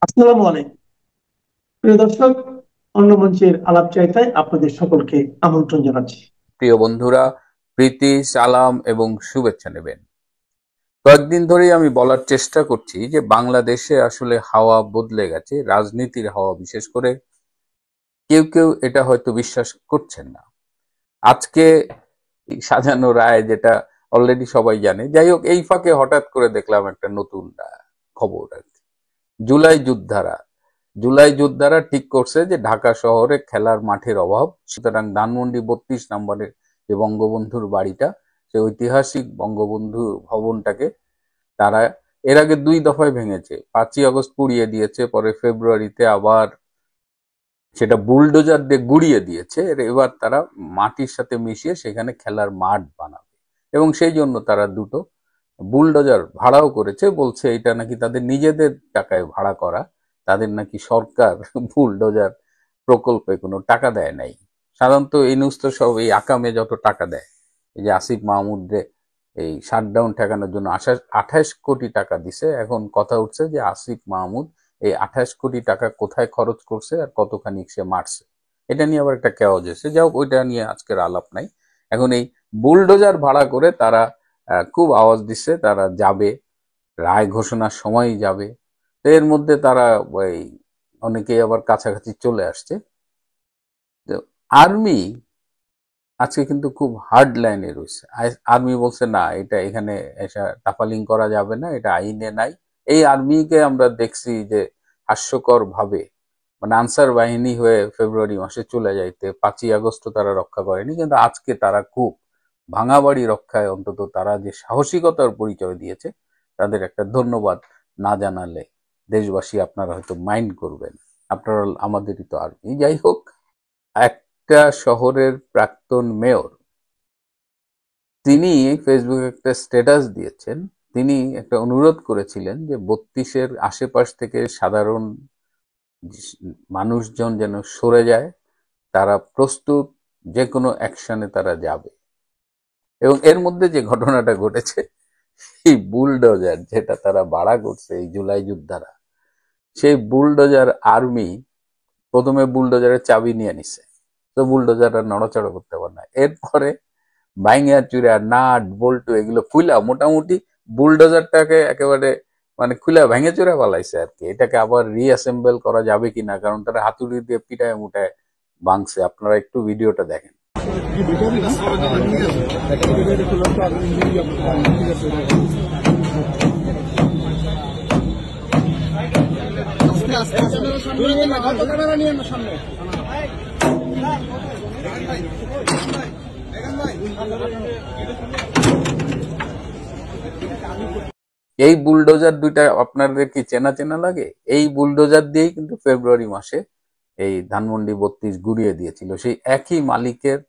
আসসালামু আলাইকুম প্রিয় দর্শক, অন্য মঞ্চের আলাপচারিতায় আপনাদের সকলকে আমন্ত্রণ জানাচ্ছি। প্রিয় বন্ধুরা, প্রীতি, সালাম এবং শুভেচ্ছা নেবেন। কয়েকদিন ধরেই আমি বলার চেষ্টা করছি যে বাংলাদেশে আসলে হাওয়া বদলে গেছে, রাজনীতির হাওয়া। বিশেষ করে কেউ কেউ এটা হয়তো বিশ্বাস করছেন না। আজকে এই সাজানো রায়, যেটা অলরেডি সবাই জানে, যাই হোক, এই ফাঁকে হঠাৎ করে দেখলাম একটা নতুন খবর আর কি। জুলাই যোদ্ধারা জুলাই যোদ্ধারা ঠিক করছে যে ঢাকা শহরে খেলার মাঠের অভাব, সুতরাং ধানমন্ডি 32 নম্বরের যে বঙ্গবন্ধুর বাড়িটা, সে ঐতিহাসিক বঙ্গবন্ধু ভবনটাকে তারা এর আগে 2 দফায় ভেঙেছে। 5ই আগস্ট পুড়িয়ে দিয়েছে, পরে ফেব্রুয়ারিতে আবার সেটা বুলডোজার দিয়ে গুড়িয়ে দিয়েছে। এবার তারা মাটির সাথে মিশিয়ে সেখানে খেলার মাঠ বানাবে, এবং সেই জন্য তারা দুটো বুলডোজার ভাড়াও করেছে। বলছে এটা নাকি তাদের নিজেদের টাকায় ভাড়া করা, তাদের নাকি সরকার বুলডোজার প্রকল্পে কোনো টাকা দেয় নাই। সাধারণত এই নিউজ তো সব এই আকামে যত টাকা দেয়, এই যে আসিফ মাহমুদরে এই শাটডাউন ঠেকানোর জন্য 28 কোটি টাকা দিছে। এখন কথা উঠছে যে আসিফ মাহমুদ এই 28 কোটি টাকা কোথায় খরচ করছে আর কতখানি সে মারছে, এটা নিয়ে আবার একটা কেওয়াজ এসে। যাই হোক, ওইটা নিয়ে আজকের আলাপ নাই। এখন এই বুলডোজার ভাড়া করে তারা খুব আওয়াজ দিচ্ছে তারা যাবে, রায় ঘোষণার সময়ই যাবে। তো এর মধ্যে তারা ওই অনেকেই আবার কাছাকাছি চলে আসছে। তো আর্মি আজকে কিন্তু খুব হার্ড লাইনে রয়েছে। আর্মি বলছে না, এটা এখানে এসে টাফালিং করা যাবে না, এটা আইনে নাই। এই আর্মিকে আমরা দেখছি যে হাস্যকর ভাবে মানে আনসার বাহিনী হয়ে ফেব্রুয়ারি মাসে চলে যাইতে, 5ই আগস্ট তারা রক্ষা করেনি, কিন্তু আজকে তারা খুব ভাঙা বাড়ি রক্ষায় অন্তত তারা যে সাহসিকতার পরিচয় দিয়েছে, তাদের একটা ধন্যবাদ না জানালে দেশবাসী আপনারা হয়তো মাইন্ড করবেন। আপনারা আমাদেরই তো আর্মি। যাই হোক, একটা শহরের প্রাক্তন মেয়র তিনি ফেসবুকে একটা স্ট্যাটাস দিয়েছেন। তিনি একটা অনুরোধ করেছিলেন যে 32-এর আশেপাশ থেকে সাধারণ মানুষজন যেন সরে যায়, তারা প্রস্তুত, যে কোনো অ্যাকশনে তারা যাবে। এবং এর মধ্যে যে ঘটনাটা ঘটেছে, এই বুলডোজার যেটা তারা ভাড়া করছে এই জুলাই যোদ্ধারা, সেই বুলডোজার আর্মি প্রথমে বুলডোজারের চাবি নিয়ে নিছে, তো বুলডোজার আর নড়াচড়া করতে পারে না। এরপরে ভাইঙা চুরা নাট বল্টু এগুলো খুইলা মোটামুটি বুলডোজারটাকে একেবারে মানে খুলে ভেঙে চুরে পালাইছে আর কি। এটাকে আবার রিঅ্যাসেম্বল করা যাবে কিনা, কারণ তারা হাতুড়ি দিয়ে পিটায় মুটায় ভাঙছে। আপনারা একটু ভিডিওটা দেখেন। এই বুলডোজার দুইটা আপনাদের কি চেনা চেনা লাগে? এই বুলডোজার দিয়েই কিন্তু ফেব্রুয়ারি মাসে এই ধানমন্ডি 32 গুড়িয়ে দিয়েছিল, সেই একই মালিকের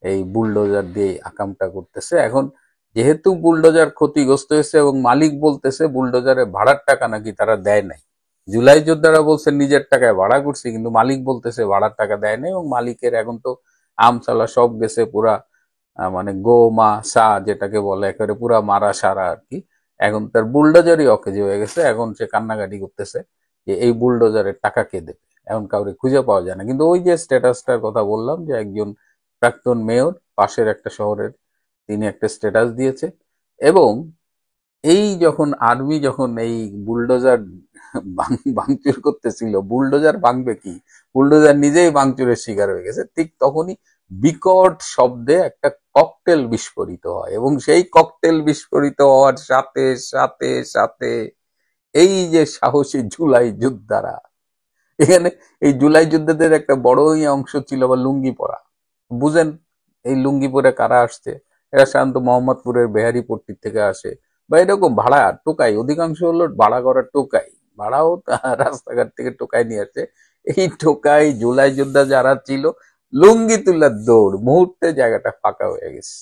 এই বুলডোজার দিয়ে আকামটা করতেছে। এখন যেহেতু বুলডোজার ক্ষতিগ্রস্ত হয়েছে এবং মালিক বলতেছে বুলডোজারের ভাড়ার টাকা নাকি তারা দেয় নাই। জুলাই যোদ্ধারা বলছে নিজের টাকায় ভাড়া করছি, কিন্তু মালিক বলতেছে ভাড়ার টাকা দেয় নাই। এবং মালিকের এখন তো আমসালা সব গেছে পুরা, মানে গো মা সা যেটাকে বলে, একেবারে পুরা মারা সারা আর কি। এখন তার বুলডোজারই অকেজো হয়ে গেছে। এখন সে কান্নাকাটি করতেছে যে এই বুলডোজারের টাকা কে দেবে। এখন কাউরে খুঁজে পাওয়া যায় না। কিন্তু ওই যে স্ট্যাটাসটার কথা বললাম, যে একজন প্রাক্তন মেয়র পাশের একটা শহরের, তিনি একটা স্ট্যাটাস দিয়েছে। এবং এই যখন আর্মি যখন এই বুলডোজার ভাঙচুর করতেছিল, বুলডোজার ভাঙবে কি, বুলডোজার নিজেই ভাঙচুরের শিকার হয়ে গেছে, ঠিক তখনই বিকট শব্দে একটা ককটেল বিস্ফোরিত হয়। এবং সেই ককটেল বিস্ফোরিত হওয়ার সাথে সাথে সাথে এই যে সাহসী জুলাই যোদ্ধারা, এখানে এই জুলাই যোদ্ধাদের একটা বড়ই অংশ ছিল বা লুঙ্গি পরা। বুঝেন এই লুঙ্গি পরে কারা আসছে? এরা সাধারণত মোহাম্মদপুরের বেহারিপট্টির থেকে আসে, বা এরকম ভাড়া টোকাই, অধিকাংশ হলো ভাড়া করা টোকাই, ভাড়াও রাস্তাঘাট থেকে টোকাই নিয়ে আসছে। এই টোকাই জুলাই যোদ্ধা যারা ছিল, লুঙ্গি তুলার দৌড়, মুহূর্তে জায়গাটা ফাঁকা হয়ে গেছে।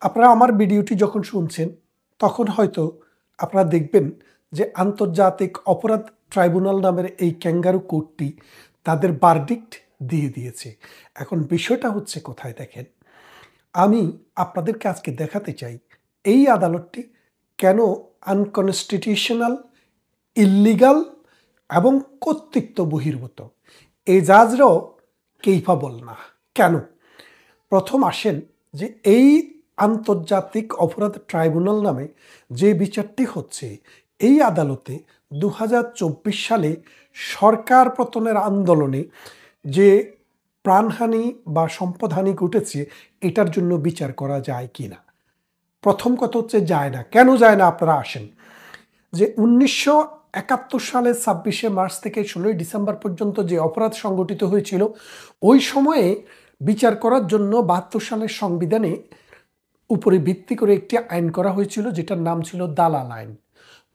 আপনারা আমার ভিডিওটি যখন শুনছেন তখন হয়তো আপনারা দেখবেন যে আন্তর্জাতিক অপরাধ ট্রাইব্যুনাল নামের এই ক্যাঙ্গারু কোর্টটি তাদের ভার্ডিক্ট দিয়ে দিয়েছে। এখন বিষয়টা হচ্ছে কোথায় দেখেন, আমি আপনাদেরকে আজকে দেখাতে চাই এই আদালতটি কেন আনকনস্টিটিউশনাল, ইল্লিগাল এবং কর্তৃত্ব বহির্ভূত। এজাজরাও কেইফাবল না। কেন? প্রথম আসেন যে এই আন্তর্জাতিক অপরাধ ট্রাইব্যুনাল নামে যে বিচারটি হচ্ছে, এই আদালতে 2024 সালে সরকার পতনের আন্দোলনে যে প্রাণহানি বা সম্পদহানি ঘটেছে এটার জন্য বিচার করা যায় কি না। প্রথম কথা হচ্ছে যায় না। কেন যায় না? আপনারা আসেন যে 1971 সালে 26শে মার্চ থেকে 16ই ডিসেম্বর পর্যন্ত যে অপরাধ সংগঠিত হয়েছিল, ওই সময়ে বিচার করার জন্য 72 সালের সংবিধানে উপরে ভিত্তি করে একটি আইন করা হয়েছিল, যেটার নাম ছিল দালাল আইন।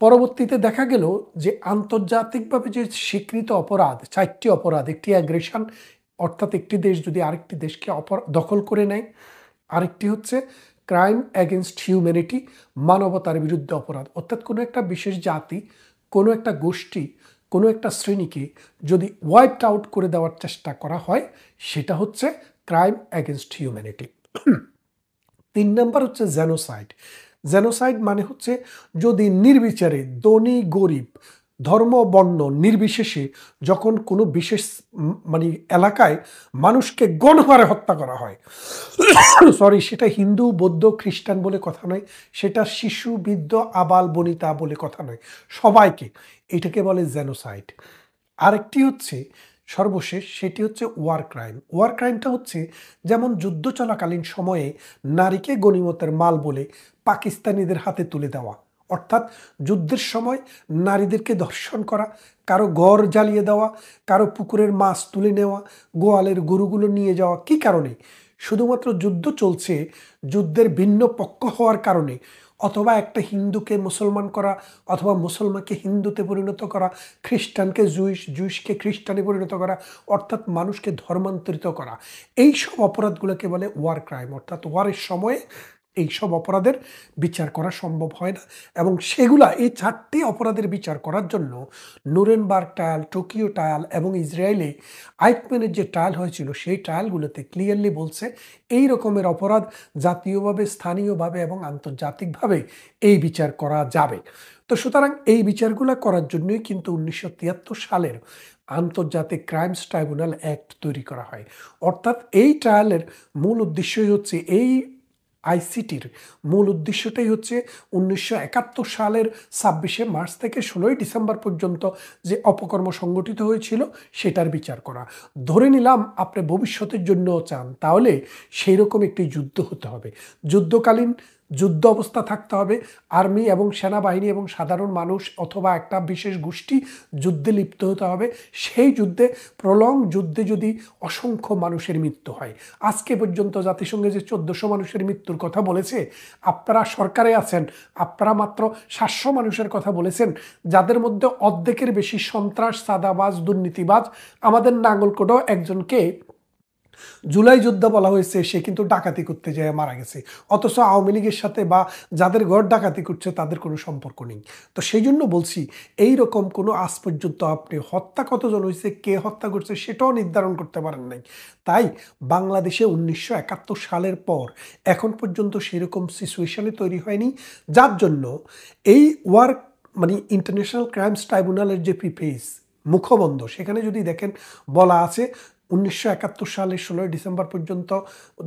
পরবর্তীতে দেখা গেল যে আন্তর্জাতিকভাবে যে স্বীকৃত অপরাধ 4টি অপরাধ, একটি অ্যাগ্রেশন, অর্থাৎ একটি দেশ যদি আরেকটি দেশকে দখল করে নেয়, আরেকটি হচ্ছে ক্রাইম অ্যাগেনস্ট হিউম্যানিটি, মানবতার বিরুদ্ধে অপরাধ, অর্থাৎ কোনো একটা বিশেষ জাতি, কোনো একটা গোষ্ঠী, কোনো একটা শ্রেণীকে যদি ওয়াইপ আউট করে দেওয়ার চেষ্টা করা হয়, সেটা হচ্ছে ক্রাইম অ্যাগেনস্ট হিউম্যানিটি। 3 নম্বর হচ্ছে জেনোসাইড। জেনোসাইড মানে হচ্ছে যদি নির্বিচারে ধনী গরিব ধর্ম বর্ণ নির্বিশেষে যখন কোনো বিশেষ মানে এলাকায় মানুষকে গণহারে হত্যা করা হয়, সরি, সেটা হিন্দু বৌদ্ধ খ্রিস্টান বলে কথা নয়, সেটা শিশু বৃদ্ধ আবাল বনিতা বলে কথা নয়, সবাইকে, এটাকে বলে জেনোসাইড। আরেকটি হচ্ছে সর্বশেষ, সেটি হচ্ছে ওয়ার ক্রাইম। ওয়ার ক্রাইমটা হচ্ছে যেমন যুদ্ধ চলাকালীন সময়ে নারীকে গনিমতের মাল বলে পাকিস্তানিদের হাতে তুলে দেওয়া, অর্থাৎ যুদ্ধের সময় নারীদেরকে ধর্ষণ করা, কারো ঘর জ্বালিয়ে দেওয়া, কারো পুকুরের মাছ তুলে নেওয়া, গোয়ালের গরুগুলো নিয়ে যাওয়া। কি কারণে? শুধুমাত্র যুদ্ধ চলছে, যুদ্ধের ভিন্ন পক্ষ হওয়ার কারণে, অথবা একটা হিন্দুকে মুসলমান করা, অথবা মুসলমানকে হিন্দুতে পরিণত করা, খ্রিস্টানকে জুইশকে খ্রিস্টানে পরিণত করা, অর্থাৎ মানুষকে ধর্মান্তরিত করা। এই সব অপরাধগুলোকে বলে ওয়ার ক্রাইম, অর্থাৎ ওয়ারের সময়ে এই সব অপরাধের বিচার করা সম্ভব হয় না। এবং সেগুলা, এই 4টি অপরাধের বিচার করার জন্য নুরেনবার্গ ট্রায়াল, টোকিও ট্রায়াল এবং ইসরায়েলে আইকম্যানের যে ট্রায়াল হয়েছিল, সেই ট্রায়ালগুলোতে ক্লিয়ারলি বলছে এই রকমের অপরাধ জাতীয়ভাবে, স্থানীয়ভাবে এবং আন্তর্জাতিকভাবে এই বিচার করা যাবে। তো সুতরাং এই বিচারগুলো করার জন্যই কিন্তু 1973 সালের আন্তর্জাতিক ক্রাইমস ট্রাইব্যুনাল অ্যাক্ট তৈরি করা হয়। অর্থাৎ এই ট্রায়ালের মূল উদ্দেশ্যই হচ্ছে, এই আইসিটির মূল উদ্দেশ্যটাই হচ্ছে 1971 সালের 26শে মার্চ থেকে 16ই ডিসেম্বর পর্যন্ত যে অপকর্ম সংগঠিত হয়েছিল সেটার বিচার করা। ধরে নিলাম আপনি ভবিষ্যতের জন্যও চান, তাহলে সেই রকম একটি যুদ্ধ হতে হবে, যুদ্ধকালীন যুদ্ধ অবস্থা থাকতে হবে, আর্মি এবং সেনাবাহিনী এবং সাধারণ মানুষ অথবা একটা বিশেষ গোষ্ঠী যুদ্ধে লিপ্ত হতে হবে। সেই যুদ্ধে, প্রলং যুদ্ধে যদি অসংখ্য মানুষের মৃত্যু হয়, আজকে পর্যন্ত জাতিসংঘে যে 1400 মানুষের মৃত্যুর কথা বলেছে, আপনারা সরকারে আছেন, আপনারা মাত্র 700 মানুষের কথা বলেছেন, যাদের মধ্যে অর্ধেকের বেশি সন্ত্রাস, সাদাবাজ, দুর্নীতিবাজ। আমাদের নাঙ্গলকোটেও একজনকে জুলাই যোদ্ধা বলা হয়েছে, সে কিন্তু ডাকাতি করতে যায় মারা গেছে, অথচ আওয়ামী লীগের সাথে বা যাদের ঘর ডাকাতি করছে তাদের কোনো সম্পর্ক নেই। তো সেই জন্য বলছি, এই রকম কোনো আজ পর্যন্ত আপনি হত্যা কতজন হয়েছে, কে হত্যা করছে সেটাও নির্ধারণ করতে পারেন নাই। তাই বাংলাদেশে 1971 সালের পর এখন পর্যন্ত সেরকম সিচুয়েশনে তৈরি হয়নি, যার জন্য এই মানে ইন্টারন্যাশনাল ক্রাইমস ট্রাইব্যুনালের যে প্রিফেস মুখবন্ধ, সেখানে যদি দেখেন বলা আছে 1971 সালের 16ই ডিসেম্বর পর্যন্ত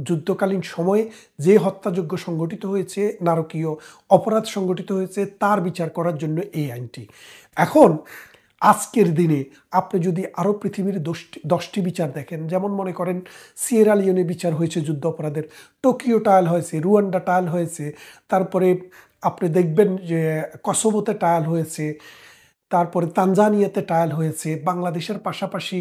যুদ্ধকালীন সময়ে যে হত্যাযজ্ঞ সংগঠিত হয়েছে, নারকীয় অপরাধ সংগঠিত হয়েছে, তার বিচার করার জন্য এই আইনটি। এখন আজকের দিনে আপনি যদি আরও পৃথিবীর 10টি বিচার দেখেন, যেমন মনে করেন সিয়েরা লিওনে বিচার হয়েছে যুদ্ধ অপরাধের, টোকিও ট্রায়াল হয়েছে, রুয়ান্ডা ট্রায়াল হয়েছে, তারপরে আপনি দেখবেন যে কসোভোতে ট্রায়াল হয়েছে, তারপরে তানজানিয়াতে ট্রায়াল হয়েছে, বাংলাদেশের পাশাপাশি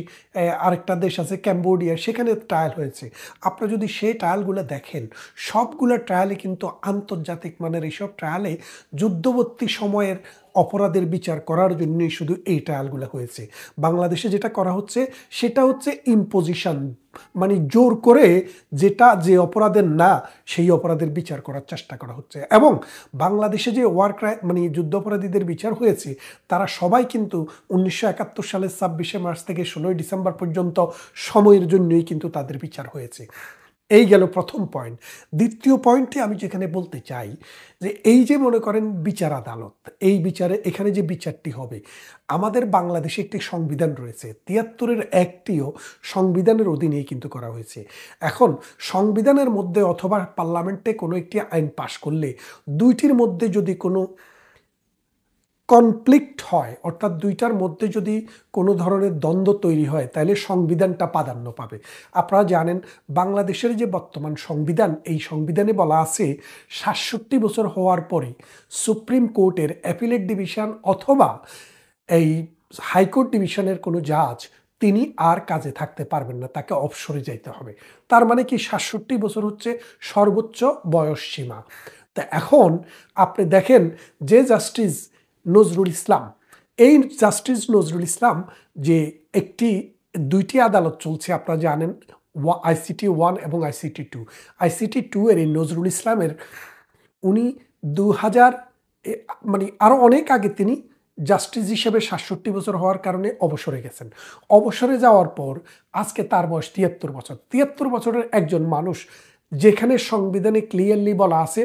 আরেকটা দেশ আছে ক্যাম্বোডিয়া, সেখানে ট্রায়াল হয়েছে। আপনারা যদি সেই ট্রায়ালগুলো দেখেন, সবগুলো ট্রায়ালে কিন্তু আন্তর্জাতিক মানের, এইসব ট্রায়ালে যুদ্ধবর্তী সময়ের অপরাধের বিচার করার জন্যই শুধু এই ট্রায়ালগুলো হয়েছে। বাংলাদেশে যেটা করা হচ্ছে সেটা হচ্ছে ইম্পোজিশন, মানে জোর করে যেটা যে অপরাধের না, সেই অপরাধের বিচার করার চেষ্টা করা হচ্ছে। এবং বাংলাদেশে যে ওয়ার ক্রাইম মানে যুদ্ধাপরাধীদের বিচার হয়েছে, তারা সবাই কিন্তু 1971 সালের 26শে মার্চ থেকে 16ই ডিসেম্বর পর্যন্ত সময়ের জন্যই কিন্তু তাদের বিচার হয়েছে। এই গেল প্রথম পয়েন্ট। দ্বিতীয় পয়েন্টে আমি যেখানে বলতে চাই যে এই যে মনে করেন বিচার আদালত, এই বিচারে এখানে যে বিচারটি হবে, আমাদের বাংলাদেশে একটি সংবিধান রয়েছে, ৭৩-এর একটিও সংবিধানের অধীনেই কিন্তু করা হয়েছে। এখন সংবিধানের মধ্যে অথবা পার্লামেন্টে কোনো একটি আইন পাশ করলে দুইটির মধ্যে যদি কোনো কনফ্লিক্ট হয়, অর্থাৎ দুইটার মধ্যে যদি কোনো ধরনের দ্বন্দ্ব তৈরি হয়, তাহলে সংবিধানটা প্রাধান্য পাবে। আপনারা জানেন বাংলাদেশের যে বর্তমান সংবিধান, এই সংবিধানে বলা আছে ৬৭ বছর হওয়ার পরে সুপ্রিম কোর্টের অ্যাপিলেট ডিভিশন অথবা এই হাইকোর্ট ডিভিশনের কোনো জাজ তিনি আর কাজে থাকতে পারবেন না, তাকে অবসরে যাইতে হবে। তার মানে কি ৬৭ বছর হচ্ছে সর্বোচ্চ বয়স সীমা। তা এখন আপনি দেখেন যে জাস্টিস নজরুল ইসলাম, এই জাস্টিস নজরুল ইসলাম যে দুইটি আদালত চলছে আপনারা জানেন, ICT 1 এবং ICT 2। ICT 2 এর এই নজরুল ইসলামের উনি ২০০০ মানে আরও অনেক আগে তিনি জাস্টিস হিসেবে ৬৭ বছর হওয়ার কারণে অবসরে গেছেন। অবসরে যাওয়ার পর আজকে তার বয়স ৭৩ বছর। ৭৩ বছরের একজন মানুষ, যেখানে সংবিধানে ক্লিয়ারলি বলা আছে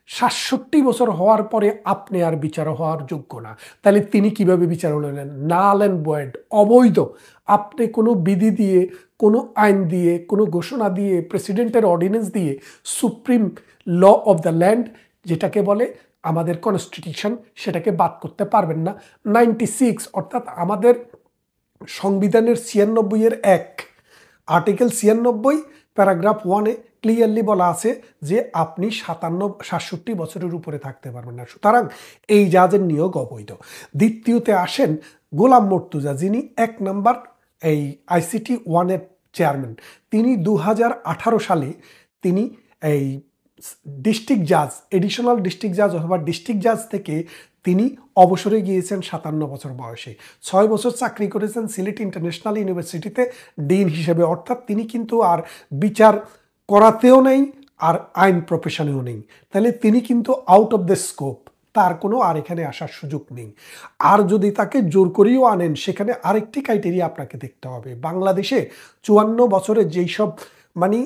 ৬৭ বছর হওয়ার পরে আপনি আর বিচার হওয়ার যোগ্য না, তাহলে তিনি কিভাবে বিচার হলেন? নাল অ্যান্ড ভয়েড, অবৈধ। আপনি কোনো বিধি দিয়ে, কোনো আইন দিয়ে, কোনো ঘোষণা দিয়ে, প্রেসিডেন্টের অর্ডিন্যান্স দিয়ে supreme law of the land যেটাকে বলে আমাদের কনস্টিটিউশন, সেটাকে বাদ করতে পারবেন না। 96 অর্থাৎ আমাদের সংবিধানের ৯৬-এর ১ আর্টিকেল ৯৬ প্যারাগ্রাফ 1-এ ক্লিয়ারলি বলা আছে যে আপনি ৬৭ বছরের উপরে থাকতে পারবেন না। সুতরাং এই জাজের নিয়োগ অবৈধ। দ্বিতীয়তে আসেন গোলাম মর্তুজা, যিনি ১ নম্বর এই ICT 1-এর চেয়ারম্যান। তিনি ২০১৮ সালে তিনি এই ডিস্ট্রিক্ট জাজ, এডিশনাল ডিস্ট্রিক্ট জাজ অথবা ডিস্ট্রিক্ট জাজ থেকে তিনি অবসরে গিয়েছেন ৫৭ বছর বয়সে। ৬ বছর চাকরি করেছেন সিলেট ইন্টারন্যাশনাল ইউনিভার্সিটিতে ডিন হিসেবে। অর্থাৎ তিনি কিন্তু আর বিচার করাতেও নেই আর আইন প্রফেশনেও নেই, তাহলে তিনি কিন্তু আউট অফ দ্য স্কোপ, তার কোনো আর এখানে আসার সুযোগ নেই। আর যদি তাকে জোর করেও আনেন, সেখানে আরেকটি ক্রাইটেরিয়া আপনাকে দেখতে হবে। বাংলাদেশে ৫৪ বছরে যেই সব মানে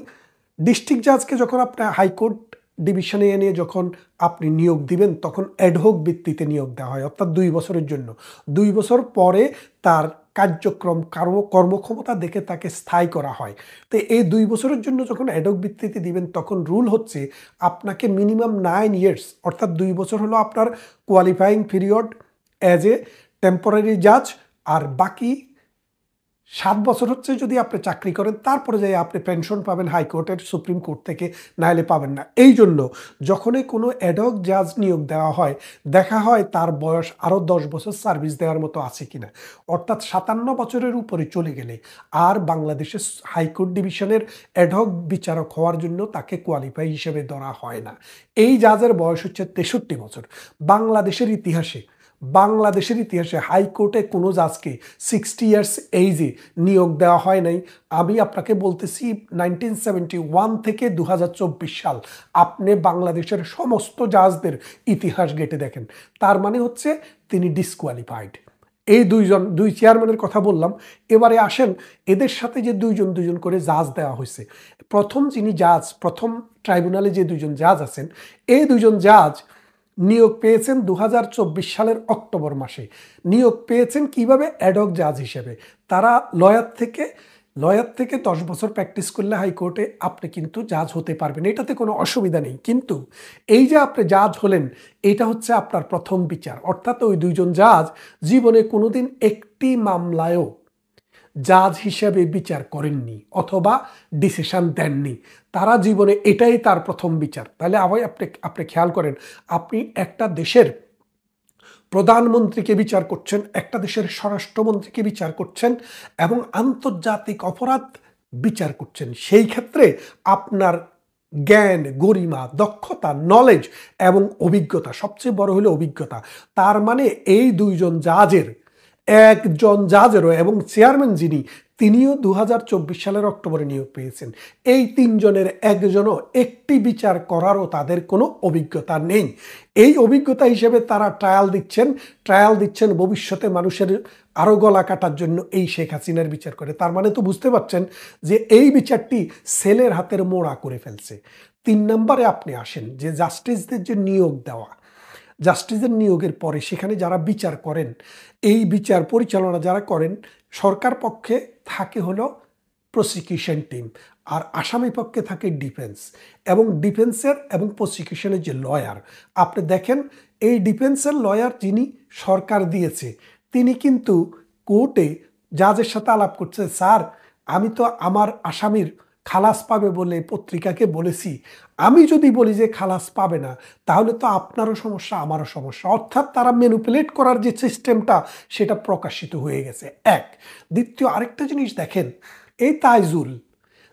ডিস্ট্রিক্ট জাজকে যখন আপনার হাইকোর্ট ডিভিশনে এনে যখন আপনি নিয়োগ দিবেন, তখন অ্যাডহক ভিত্তিতে নিয়োগ দেওয়া হয়, অর্থাৎ ২ বছরের জন্য। ২ বছর পরে তার কার্যক্রম কর্মক্ষমতা দেখে তাকে স্থায়ী করা হয়। তো এই ২ বছরের জন্য যখন অ্যাডহক ভিত্তিতে দিবেন, তখন রুল হচ্ছে আপনাকে মিনিমাম 9 ইয়ার্স, অর্থাৎ 2 বছর হলো আপনার qualifying period as a temporary জাজ, আর বাকি 7 বছর হচ্ছে যদি আপনি চাকরি করেন, তারপরে যাই আপনি পেনশন পাবেন হাইকোর্টের, সুপ্রিম কোর্ট থেকে, নাহলে পাবেন না। এই জন্য যখনই কোনো অ্যাডহক জাজ নিয়োগ দেওয়া হয়, দেখা হয় তার বয়স আরও 10 বছর সার্ভিস দেওয়ার মতো আছে কিনা। অর্থাৎ ৫৭ বছরের উপরে চলে গেলে আর বাংলাদেশের হাইকোর্ট ডিভিশনের অ্যাডহক বিচারক হওয়ার জন্য তাকে কোয়ালিফাই হিসেবে ধরা হয় না। এই জাজের বয়স হচ্ছে 63 বছর। বাংলাদেশের ইতিহাসে হাইকোর্টে কোনো জাজকে 60 ইয়ার্স এইজে নিয়োগ দেওয়া হয় নাই। আমি আপনাকে বলতেছি 1971 থেকে 2024 সাল আপনি বাংলাদেশের সমস্ত জাজদের ইতিহাস ঘেঁটে দেখেন, তার মানে হচ্ছে তিনি ডিসকোয়ালিফাইড। এই দুই চেয়ারম্যানের কথা বললাম। এবারে আসেন এদের সাথে যে দুইজন করে জাজ দেওয়া হয়েছে। প্রথম ট্রাইব্যুনালে যে 2জন জাজ আছেন, এই 2জন জাজ নিয়োগ পেয়েছেন 2024 সালের অক্টোবর মাসে। নিয়োগ পেয়েছেন কিভাবে? অ্যাডহক জাজ হিসেবে। তারা লয়ার থেকে 10 বছর প্র্যাকটিস করলে হাইকোর্টে আপনি কিন্তু জাজ হতে পারবেন, এটাতে কোনো অসুবিধা নেই। কিন্তু এই যে আপনি জাজ হলেন, এটা হচ্ছে আপনার প্রথম বিচার। অর্থাৎ ওই 2জন জাজ জীবনে কোনোদিন একটি মামলায়ও জাজ হিসেবে বিচার করেননি অথবা ডিসিশন দেননি। তারা জীবনে এটাই তার প্রথম বিচার। তাহলে আপনি খেয়াল করেন, আপনি একটা দেশের প্রধানমন্ত্রীকে বিচার করছেন, একটা দেশের স্বরাষ্ট্রমন্ত্রীকে বিচার করছেন এবং আন্তর্জাতিক অপরাধ বিচার করছেন। সেই ক্ষেত্রে আপনার জ্ঞান, গরিমা, দক্ষতা, নলেজ এবং অভিজ্ঞতা, সবচেয়ে বড় হলো অভিজ্ঞতা। তার মানে এই 2জন জাজের একজন জাজেরও, এবং চেয়ারম্যান যিনি, তিনিও 2024 সালের অক্টোবরে নিয়োগ পেয়েছেন। এই তিনজনের একজনও একটি বিচার করারও তাদের কোনো অভিজ্ঞতা নেই। এই অভিজ্ঞতা হিসেবে তারা ট্রায়াল দিচ্ছেন ভবিষ্যতে মানুষের আরো গলা কাটার জন্য এই শেখ হাসিনার বিচার করে। তার মানে তো বুঝতে পারছেন যে এই বিচারটি সেলের হাতের মোড়া করে ফেলছে। 3 নম্বরে আপনি আসেন যে জাস্টিসদের যে নিয়োগ দেওয়া, জাস্টিসের নিয়োগের পরে সেখানে যারা বিচার করেন, এই বিচার পরিচালনা যারা করেন, সরকার পক্ষে থাকে হলো প্রসিকিউশন টিম, আর আসামি পক্ষে থাকে ডিফেন্স। এবং ডিফেন্সের এবং প্রসিকিউশনের যে লয়ার, আপনি দেখেন এই ডিফেন্সের লয়ার যিনি সরকার দিয়েছে, তিনি কিন্তু কোর্টে জাজের সাথে আলাপ করছে, স্যার আমি তো আমার আসামির খালাস পাবে বলে পত্রিকাকে বলেছি, আমি যদি বলি যে খালাস পাবে না তাহলে তো আপনারও সমস্যা আমারও সমস্যা। অর্থাৎ তারা ম্যানিপুলেট করার যে সিস্টেমটা সেটা প্রকাশিত হয়ে গেছে। এক। দ্বিতীয় আরেকটা জিনিস দেখেন, এই তাইজুল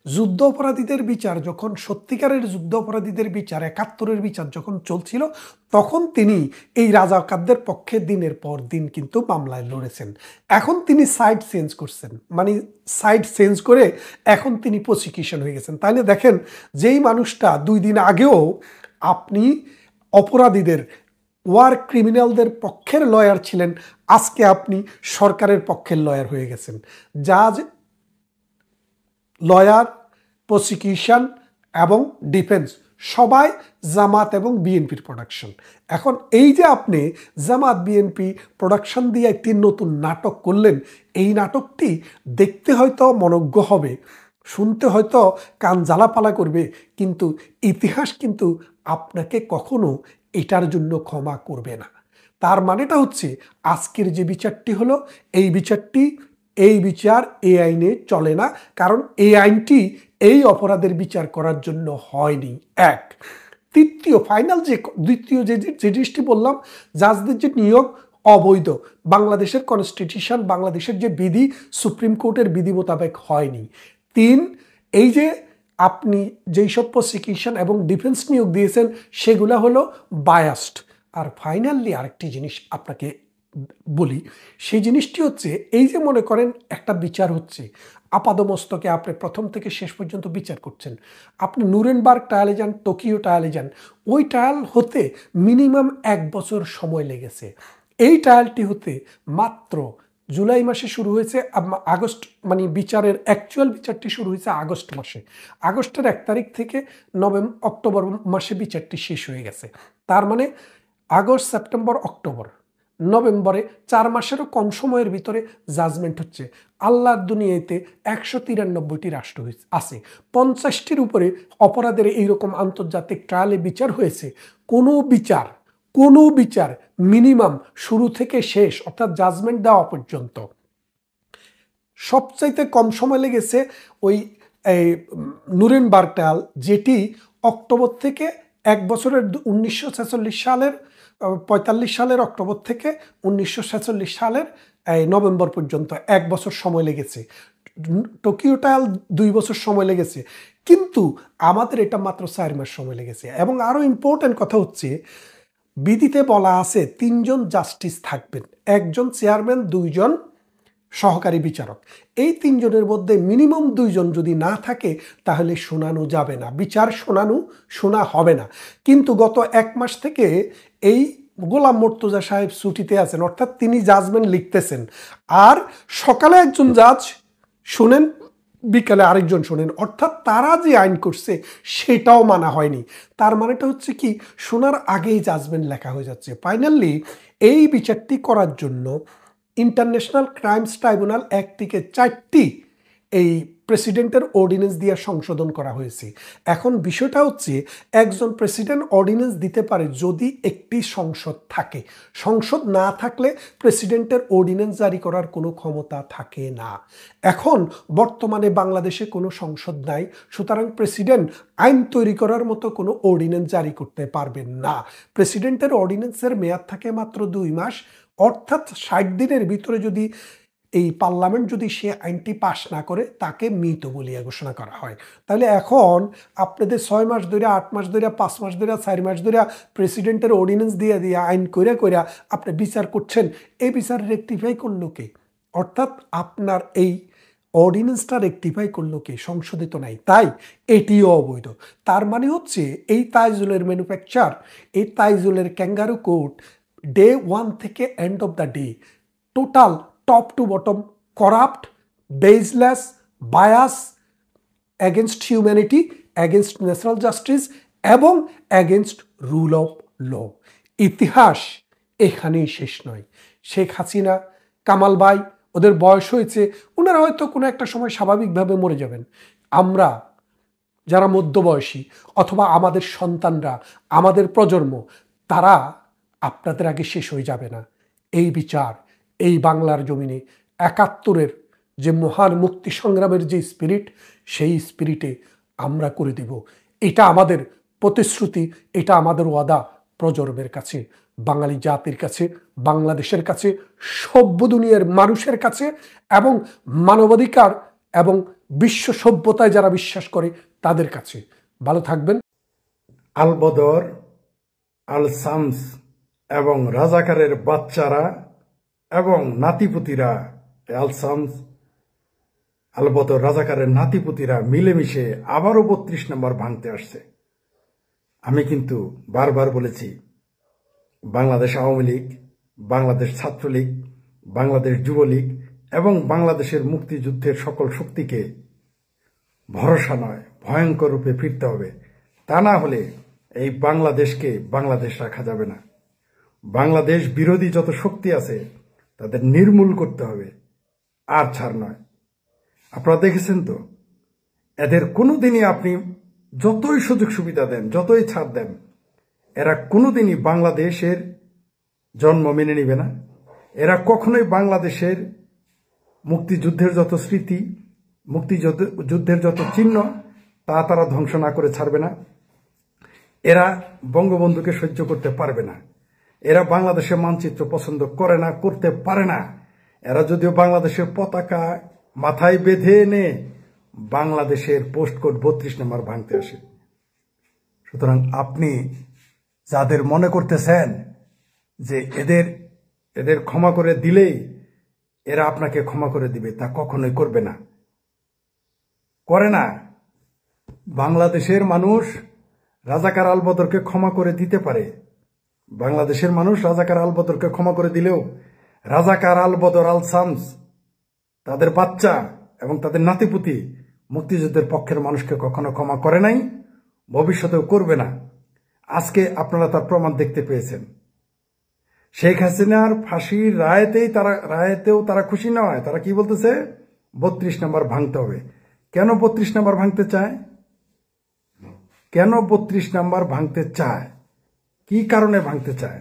যুদ্ধ অপরাধীদের বিচার যখন, সত্যিকারের যুদ্ধ অপরাধীদের বিচার 71-এর বিচার যখন চলছিল, তখন তিনি এই রাজাকারদের পক্ষে দিনের পর দিন কিন্তু মামলায় লড়েছেন। এখন তিনি সাইড চেঞ্জ করছেন, মানে সাইড চেঞ্জ করে এখন তিনি প্রসিকিউশন হয়ে গেছেন। তাহলে দেখেন, যেই মানুষটা 2 দিন আগেও আপনি অপরাধীদের, ওয়ার ক্রিমিনালদের পক্ষের লয়ার ছিলেন, আজকে আপনি সরকারের পক্ষের লয়ার হয়ে গেছেন। জাজ, লয়ার, প্রসিকিউশন এবং ডিফেন্স সবাই জামাত এবং বিএনপির প্রোডাকশন। এখন এই যে আপনি জামাত বিএনপি প্রোডাকশন দিয়ে একটি নতুন নাটক করলেন, এই নাটকটি দেখতে হয়তো মনোজ্ঞ হবে, শুনতে হয়তো কান জ্বালাপালা করবে, কিন্তু ইতিহাস কিন্তু আপনাকে কখনো এটার জন্য ক্ষমা করবে না। তার মানেটা হচ্ছে আজকের যে বিচারটি হলো, এই বিচার এই আইনে চলে না, কারণ এই আইনটি এই অপরাধের বিচার করার জন্য হয়নি। এক। দ্বিতীয় যে জিনিসটি বললাম, জাজদের যে নিয়োগ অবৈধ, বাংলাদেশের কনস্টিটিউশন, বাংলাদেশের যে বিধি, সুপ্রিম কোর্টের বিধি মোতাবেক হয়নি। 3, এই যে আপনি যেই সব প্রসিকিউশন এবং ডিফেন্স নিয়োগ দিয়েছেন সেগুলা হলো বায়াসড। আর ফাইনালি আরেকটি জিনিস আপনাকে বলি, সেই জিনিসটি হচ্ছে, এই যে মনে করেন একটা বিচার হচ্ছে, আপাদমস্তকে আপনি প্রথম থেকে শেষ পর্যন্ত বিচার করছেন, আপনি নুরেনবার্গ ট্রায়ালে যান, টোকিও ট্রায়ালে যান, ওই ট্রায়াল হতে মিনিমাম 1 বছর সময় লেগেছে। এই ট্রায়ালটি হতে মাত্র জুলাই মাসে শুরু হয়েছে, আগস্ট, মানে বিচারের অ্যাকচুয়াল বিচারটি শুরু হয়েছে আগস্ট মাসে। আগস্টের 1 তারিখ থেকে অক্টোবর মাসে বিচারটি শেষ হয়ে গেছে। তার মানে আগস্ট, সেপ্টেম্বর, অক্টোবর, নভেম্বরে 4 মাসেরও কম সময়ের ভিতরে জাজমেন্ট হচ্ছে। আল্লাহর দুনিয়াতে 193টি রাষ্ট্র আছে, 50টির উপরে অপরাধের এইরকম আন্তর্জাতিক ট্রায়ালে বিচার হয়েছে। কোনো বিচার মিনিমাম শুরু থেকে শেষ, অর্থাৎ জাজমেন্ট দেওয়া পর্যন্ত সবচাইতে কম সময় লেগেছে ওই নুরেনবার্গ ট্রায়াল, যেটি অক্টোবর থেকে 1 বছরের 1946 সালের 45 সালের অক্টোবর থেকে 1946 সালের নভেম্বর পর্যন্ত 1 বছর সময় লেগেছে। টোকিও ট্রায়াল 2 বছর সময় লেগেছে, কিন্তু আমাদের এটা মাত্র 4 মাস সময় লেগেছে। এবং আরো ইম্পর্টেন্ট কথা হচ্ছে, বিধিতে বলা আছে 3 জন জাস্টিস থাকবেন, 1 জন চেয়ারম্যান, 2 জন সহকারী বিচারক। এই 3 জনের মধ্যে মিনিমাম 2 জন যদি না থাকে তাহলে শোনানো যাবে না, বিচার শোনা হবে না। কিন্তু গত 1 মাস থেকে এই গোলাম মর্তুজা সাহেব ছুটিতে আছেন, অর্থাৎ তিনি জাজমেন্ট লিখতেছেন, আর সকালে একজন জাজ শোনেন, বিকালে আরেকজন শোনেন, অর্থাৎ তারা যে আইন করছে সেটাও মানা হয়নি। তার মানেটা হচ্ছে কি, শোনার আগেই জাজমেন্ট লেখা হয়ে যাচ্ছে। ফাইনালি এই বিচারটি করার জন্য ইন্টারন্যাশনাল ক্রাইমস ট্রাইব্যুনাল অ্যাক্টটিকে 4টি এই প্রেসিডেন্টের অর্ডিন্যান্স দিয়ে সংশোধন করা হয়েছে। এখন বিষয়টা হচ্ছে, একজন প্রেসিডেন্ট অর্ডিন্যান্স দিতে পারে যদি একটি সংসদ থাকে, সংসদ না থাকলে প্রেসিডেন্টের অর্ডিন্যান্স জারি করার কোনো ক্ষমতা থাকে না। এখন বর্তমানে বাংলাদেশে কোনো সংসদ নাই, সুতরাং প্রেসিডেন্ট আইন তৈরি করার মতো কোনো অর্ডিন্যান্স জারি করতে পারবেন না। প্রেসিডেন্টের অর্ডিন্যান্সের মেয়াদ থাকে মাত্র 2 মাস, অর্থাৎ 60 দিনের ভিতরে যদি এই পার্লামেন্ট যদি সে আইনটি পাশ না করে তাকে মৃত বলিয়া ঘোষণা করা হয়। তাহলে এখন আপনাদের 6 মাস ধরে, 8 মাস ধরে, 5 মাস ধরে, 4 মাস ধরে প্রেসিডেন্টের অর্ডিন্যান্স দিয়ে আইন কইরা আপনি বিচার করছেন, এই বিচার রেকটিফাই করলো কে? অর্থাৎ আপনার এই অর্ডিন্যান্সটা রেকটিফাই করলো কে? সংশোধিত নাই, তাই এটিও অবৈধ। তার মানে হচ্ছে এই তাইজুলের ম্যানুফ্যাকচার, এই তাইজুলের ক্যাঙ্গারু কোর্ট ডে 1 থেকে end of the day total top to bottom corrupt, baseless, bias, against humanity, against natural justice এবং এগেনস্ট রুল অফ ল। ইতিহাস এখানেই শেষ নয়। শেখ হাসিনা, কামাল ভাই, ওদের বয়স হয়েছে, ওনারা হয়তো কোনো একটা সময় স্বাভাবিকভাবে মরে যাবেন। আমরা যারা মধ্যবয়সী অথবা আমাদের সন্তানরা, আমাদের প্রজন্ম, তারা আপনাদের আগে শেষ হয়ে যাবে না। এই বিচার এই বাংলার জমিনে ৭১-এর যে মহান মুক্তি সংগ্রামের যে স্পিরিট, সেই স্পিরিটে আমরা করে দেব। এটা আমাদের প্রতিশ্রুতি, এটা আমাদের ওয়াদা প্রজন্মের কাছে, বাঙালি জাতির কাছে, বাংলাদেশের কাছে, সভ্য দুনিয়ার মানুষের কাছে এবং মানবাধিকার এবং বিশ্ব সভ্যতায় যারা বিশ্বাস করে তাদের কাছে। ভালো থাকবেন। আল বদর, আল শামস এবং রাজাকারের বাচ্চারা এবং নাতিপুতিরা, আল শামস, আল বদর, রাজাকারের নাতিপুতিরা মিলেমিশে আবারও ৩২ নম্বর ভাঙতে আসছে। আমি কিন্তু বারবার বলেছি, বাংলাদেশ আওয়ামী লীগ, বাংলাদেশ ছাত্রলীগ, বাংলাদেশ যুবলীগ এবং বাংলাদেশের মুক্তিযুদ্ধের সকল শক্তিকে ভরসা নয়, ভয়ঙ্কর রূপে ফিরতে হবে। তা না হলে এই বাংলাদেশকে বাংলাদেশ রাখা যাবে না। বাংলাদেশ বিরোধী যত শক্তি আছে তাদের নির্মূল করতে হবে, আর ছাড় নয়। আপনারা দেখেছেন তো, এদের কোনোদিনই আপনি যতই সুযোগ সুবিধা দেন, যতই ছাড় দেন, এরা কোনোদিনই বাংলাদেশের জন্ম মেনে নিবে না। এরা কখনোই বাংলাদেশের মুক্তিযুদ্ধের যত স্মৃতি, মুক্তিযুদ্ধের যত চিহ্ন, তা তারা ধ্বংস না করে ছাড়বে না। এরা বঙ্গবন্ধুকে সহ্য করতে পারবে না। এরা বাংলাদেশের মানচিত্র পছন্দ করে না, করতে পারে না। এরা যদিও বাংলাদেশের পতাকা মাথায় বেঁধে এনে বাংলাদেশের পোস্ট কোড ৩২ নম্বর ভাঙতে আসে। সুতরাং আপনি যাদের মনে করতেছেন যে এদের ক্ষমা করে দিলেই এরা আপনাকে ক্ষমা করে দিবে, তা কখনোই করবে না, করে না। বাংলাদেশের মানুষ রাজাকার আল বদরকে ক্ষমা করে দিতে পারে। বাংলাদেশের মানুষ রাজাকার আল বদরকে ক্ষমা করে দিলেও রাজাকার আল বদর, আল শামস, তাদের বাচ্চা এবং তাদের নাতিপুতি মুক্তিযুদ্ধের পক্ষের মানুষকে কখনো ক্ষমা করে নাই, ভবিষ্যতেও করবে না। আজকে আপনারা তার প্রমাণ দেখতে পেয়েছেন। শেখ হাসিনার ফাঁসির রায়েতেও তারা খুশি নয়। তারা কি বলতেছে? ৩২ নম্বর ভাঙতে হবে। কেন ৩২ নম্বর ভাঙতে চায়? কেন ৩২ নম্বর ভাঙতে চায়? কি কারণে ভাঙতে চায়?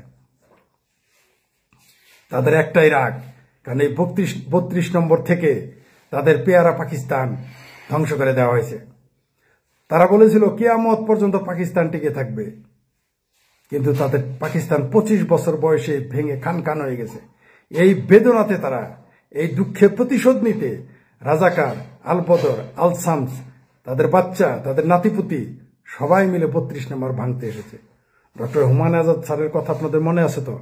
তাদের একটাই রাগ, কারণ এই ৩২ নম্বর থেকে তাদের পেয়ারা পাকিস্তান ধ্বংস করে দেওয়া হয়েছে। তারা বলেছিল কিয়ামত পর্যন্ত পাকিস্তান টিকে থাকবে, কিন্তু তাদের পাকিস্তান ২৫ বছর বয়সে ভেঙে খান হয়ে গেছে। এই বেদনাতে তারা, এই দুঃখে প্রতিশোধ নিতে রাজাকার, আল বদর, আল শামস, তাদের বাচ্চা, তাদের নাতিপুতি সবাই মিলে ৩২ নম্বর ভাঙতে এসেছে। ডক্টর হুমায়ুন আজাদ স্যারের কথা আপনাদের মনে আছে তো,